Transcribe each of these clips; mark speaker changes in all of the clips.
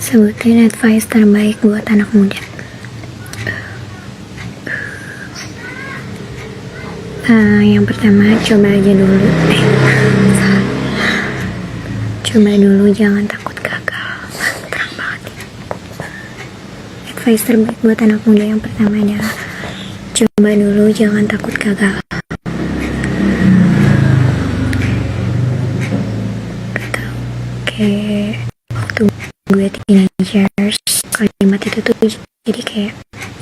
Speaker 1: Sebutin advice terbaik buat anak muda. Yang pertama, coba aja dulu. Coba dulu, jangan takut gagal. Terang banget. Advice terbaik buat anak muda yang pertama adalah coba dulu, jangan takut gagal. Kayak waktu gue teenagers, kalimat itu tuh jadi kayak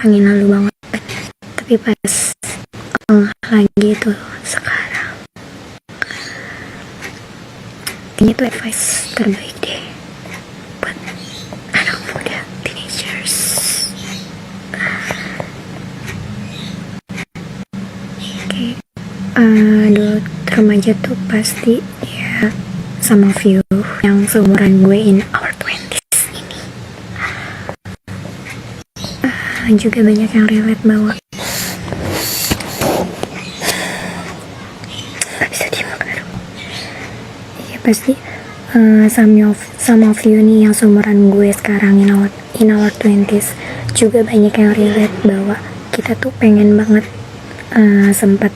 Speaker 1: angin lalu banget. Tapi pas lagi tuh sekarang, ini tuh advice terbaik deh buat anak muda, teenagers. Kayak dulu remaja tuh pasti ya sama view yang seumuran gue in our 20s ini. Juga banyak yang relate bahwa gak bisa dimakan. Ya pasti some of you nih yang seumuran gue sekarang in our 20s juga banyak yang relate bahwa kita tuh pengen banget sempat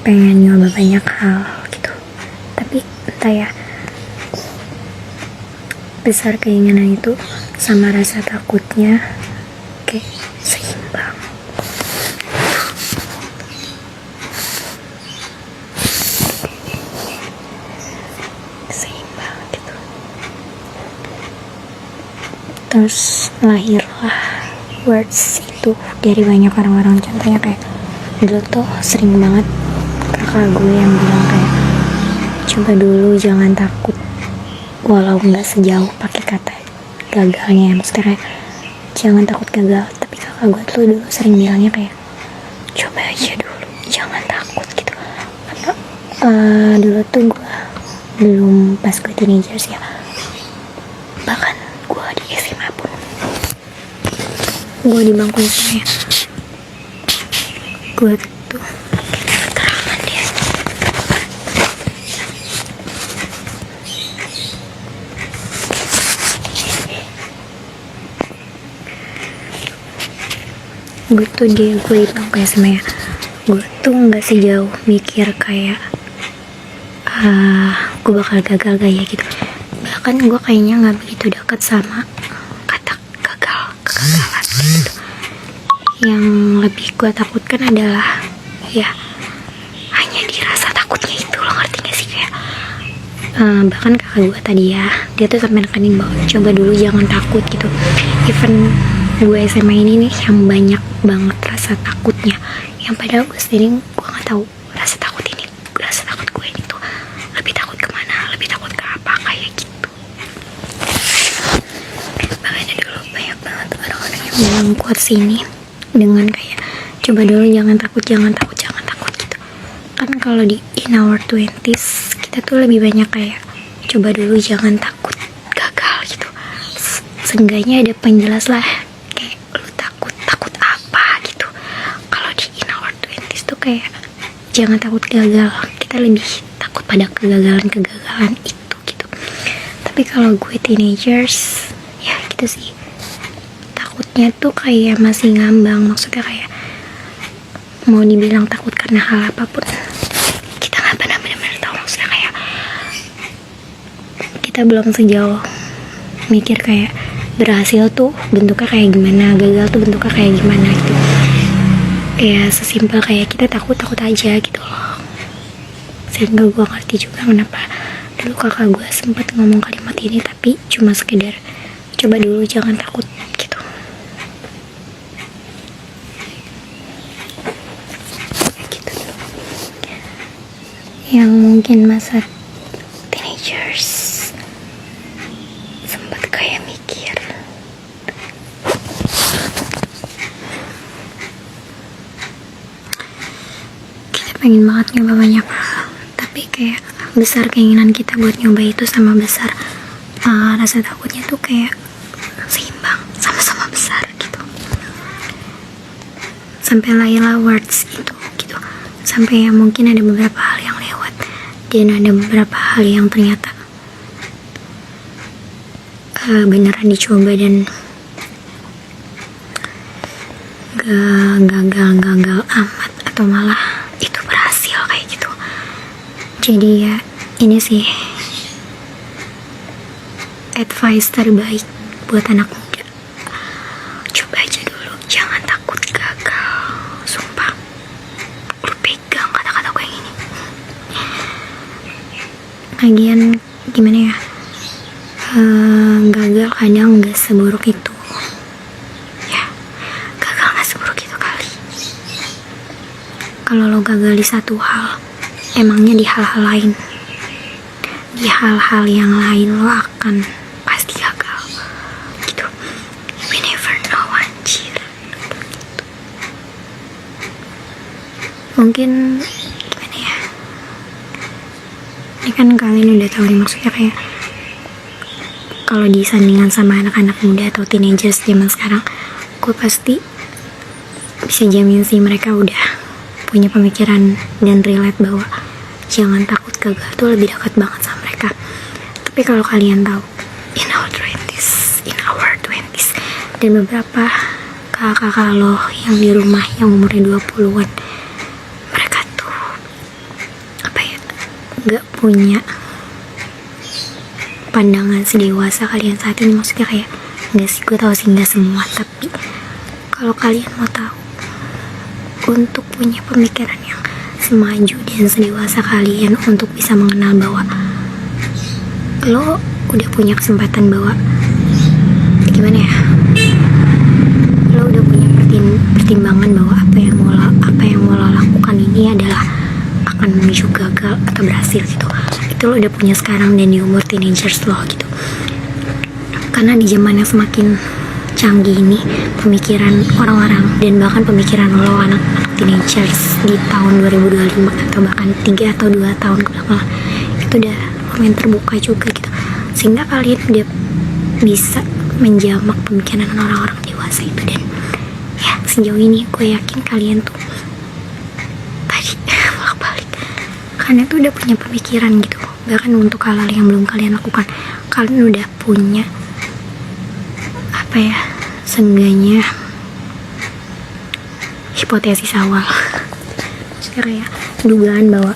Speaker 1: pengen nyoba banyak hal gitu, tapi entah ya, besar keinginan itu sama rasa takutnya kayak seimbang. Gitu. Terus lahirlah words itu dari banyak orang-orang. Contohnya kayak dulu tuh sering banget kakak gue yang bilang kayak coba dulu, jangan takut, walau nggak sejauh pakai kata gagalnya. Maksudnya kayak jangan takut gagal, tapi kakak gue tuh dulu sering bilangnya kayak coba aja dulu, jangan takut gitu. Karena dulu tuh gue belum, pas gue teenagers ya, bahkan gue di SMA pun, gue di bangku SMA, gue tuh keterangan dia. Gue tuh di bangku SMA ya, gue tuh nggak sejauh mikir kayak gue bakal gagal gak ya gitu. Bahkan gue kayaknya nggak begitu dekat sama kata kegagalan gitu. Yang lebih gue takutkan adalah ya hanya dirasa takutnya itu, lo ngerti gak sih? Kayak bahkan kakak gue tadi ya, dia tuh sampai nekenin bahwa coba dulu, jangan takut gitu. Even gue SMA ini nih yang banyak banget rasa takutnya, yang padahal gue sendiri gue nggak tahu rasa takut gue ini tuh lebih takut kemana, lebih takut ke apa, kayak gitu. Makanya dulu banyak banget orang-orang yang bilang quotes ini dengan kayak coba dulu, jangan takut gitu. Kan kalau di in our 20s kita tuh lebih banyak kayak coba dulu, jangan takut gagal gitu. Seenggaknya ada penjelas lah, kayak lu takut apa gitu. Kalau di in our 20s tuh kayak jangan takut gagal, kita lebih takut pada kegagalan itu gitu. Tapi kalau gue teenagers ya gitu sih, takutnya tuh kayak masih ngambang. Maksudnya kayak mau dibilang takut karena hal apapun, kita nggak pernah benar-benar tahu. Maksudnya kayak kita belum sejauh mikir kayak berhasil tuh bentuknya kayak gimana, gagal tuh bentuknya kayak gimana gitu. Ya sesimpel kayak kita takut aja gitu loh. Sehingga gue ngerti juga kenapa dulu kakak gue sempat ngomong kalimat ini, tapi cuma sekedar coba dulu, jangan takut gitu. Gitu dulu. Yang mungkin masa teenagers sempat kayak mikir kita pengen banget nyoba banyak hal, tapi kayak besar keinginan kita buat nyoba itu sama besar rasa takutnya tuh kayak seimbang, sama-sama besar gitu. Sampai lahirlah words itu gitu. Sampai ya mungkin ada beberapa hal yang lewat dan ada beberapa hal yang ternyata beneran dicoba dan gagal amat atau malah itu berhasil kayak gitu. Jadi ya ini sih advice terbaik buat anak muda. Coba aja dulu, jangan takut gagal. Sumpah, lu pegang kata-kata gue yang ini. Lagian gimana ya, gagal kadang gak seburuk itu. Ya, gagal gak seburuk itu kali. Kalau lo gagal di satu hal, emangnya di hal-hal lain, di hal-hal yang lain lo akan pasti gagal gitu. We never know, anjir. Mungkin gimana ya, ini kan kalian udah tahu nih, maksudnya kayak kalau disandingkan sama anak-anak muda atau teenagers zaman sekarang, gue pasti bisa jamin sih mereka udah punya pemikiran dan relate bahwa jangan takut gagal tuh lebih dekat banget sama mereka. Tapi kalau kalian tahu, in our 20s dan beberapa kakak-kakak lo yang di rumah yang umurnya 20-an, mereka tuh apa ya, gak punya pandangan sedewasa kalian saat ini. Maksudnya kayak, gak sih, gue tahu sih gak semua, tapi kalau kalian mau tahu untuk punya pemikiran yang semaju dan sedewasa kalian untuk bisa mengenal bahwa lo udah punya kesempatan, bahwa gimana ya, lo udah punya pertimbangan bahwa apa yang mau lo lakukan ini adalah akan menuju gagal atau berhasil gitu. Itu lo udah punya sekarang dan di umur teenagers lo gitu. Karena di zaman yang semakin canggih ini, pemikiran orang-orang dan bahkan pemikiran lo anak teenagers di tahun 2025 atau bahkan 3 atau 2 tahun ke belakang itu udah lumayan terbuka juga gitu, sehingga kalian udah bisa menjamak pemikiran orang-orang dewasa itu. Dan ya sejauh ini gue yakin kalian tuh tadi bolak-balik karena tuh udah punya pemikiran gitu, bahkan untuk hal-hal yang belum kalian lakukan kalian udah punya apa ya, seenggaknya hipotesis awal. Sekarang ya, dugaan bahwa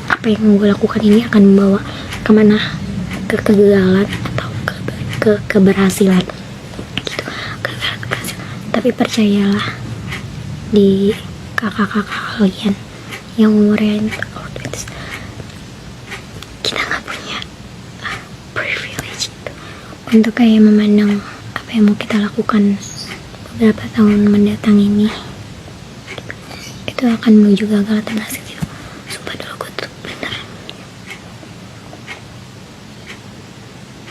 Speaker 1: apa yang gue lakukan ini akan membawa kemana, ke kegagalan atau ke keberhasilan gitu, kegagalan keberhasilan. Tapi percayalah, di kakak-kakak kalian yang umurnya kita nggak punya privilege gitu, untuk kayak memandang apa yang mau kita lakukan beberapa tahun mendatang ini itu akan menuju gagal atau berhasil gitu. Sumpah dulu gue tuh bener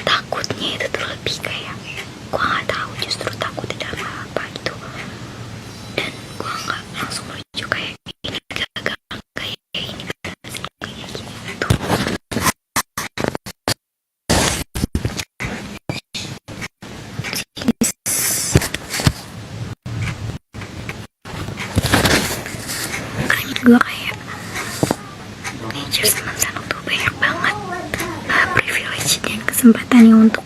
Speaker 1: takutnya itu tuh lebih kayak gue gak tahu justru takut tidak apa gitu, dan gue gak langsung menuju kayak ini gagal, kayak ini berhasil, kayak gitu. Gue kayak teenagers zaman sekarang tuh banyak banget privilege dan kesempatannya untuk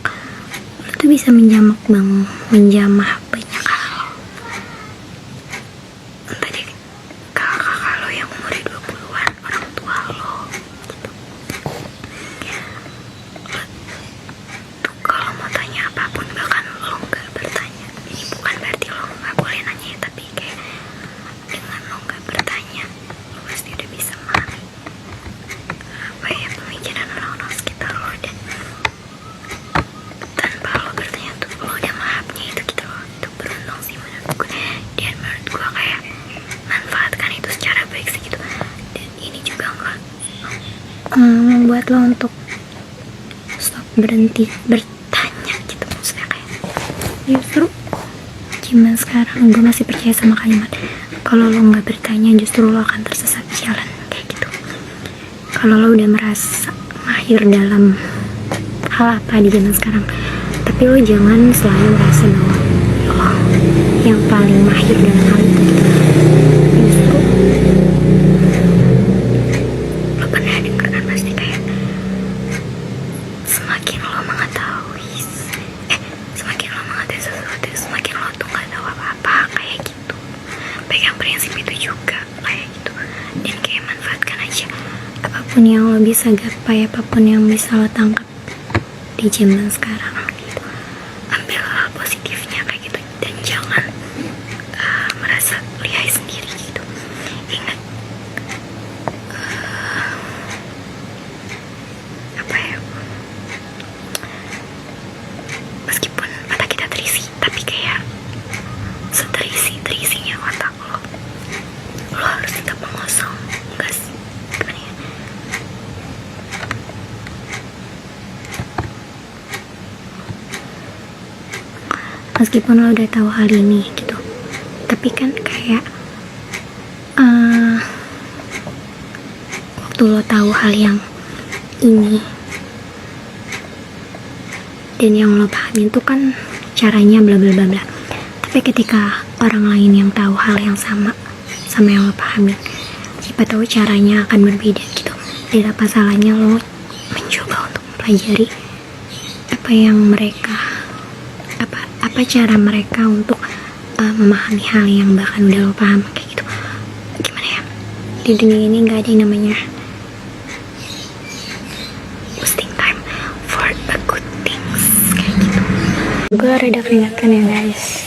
Speaker 1: lo tuh bisa menjamah banyak hal. Entah deh, kakak-kakak lo yang umurnya 20-an, orang tua lo gitu. Lo tuh kalau mau tanya apapun, bahkan lo gak bertanya, ini bukan berarti lo gak boleh nanya ya, tapi kayak dengan lo gak bertanya lo pasti udah bisa memahami apa ya pemikiran orang-orang sekitar lo, dan tanpa lo bertanya tuh lo udah melahapnya itu gitu loh. Itu beruntung sih menurut gue, dan menurut gue kayak manfaatkan itu secara baik sih gitu. Dan ini juga nggak membuat lo untuk stop, berhenti bertanya gitu. Maksudnya kayak justru zaman sekarang gue masih percaya sama kalimat kalau lo nggak bertanya justru lo akan tersesat di jalan kayak gitu. Kalau lo udah merasa mahir dalam hal apa di zaman sekarang, tapi lo jangan selalu merasa bahwa lo yang paling mahir dalam hal itu gitu. Justru lo pernah denger kan pasti kayak semakin lo mengetahui apapun yang lo bisa gapai, apapun yang bisa lo tangkap di zaman sekarang gitu, ambil hal positifnya kayak gitu, dan jangan merasa lihai sendiri gitu. Ingat, apa ya, meskipun mata kita terisi, tapi kayak terisinya otak lo harus tetap mengosong, enggak sih, gimana ya, meskipun lo udah tahu hal ini gitu, tapi kan kayak waktu lo tahu hal yang ini dan yang lo pahamin tuh kan caranya bla bla bla bla, tapi ketika orang lain yang tahu hal yang sama yang lo pahamin, siapa tahu caranya akan berbeda gitu. Dan apa salahnya lo mencoba untuk mempelajari apa yang mereka, apa cara mereka untuk memahami hal yang bahkan udah lo paham kayak gitu. Gimana ya, di dunia ini nggak ada yang namanya wasting time for the good things kayak gitu. Gue rada keringetan ya guys.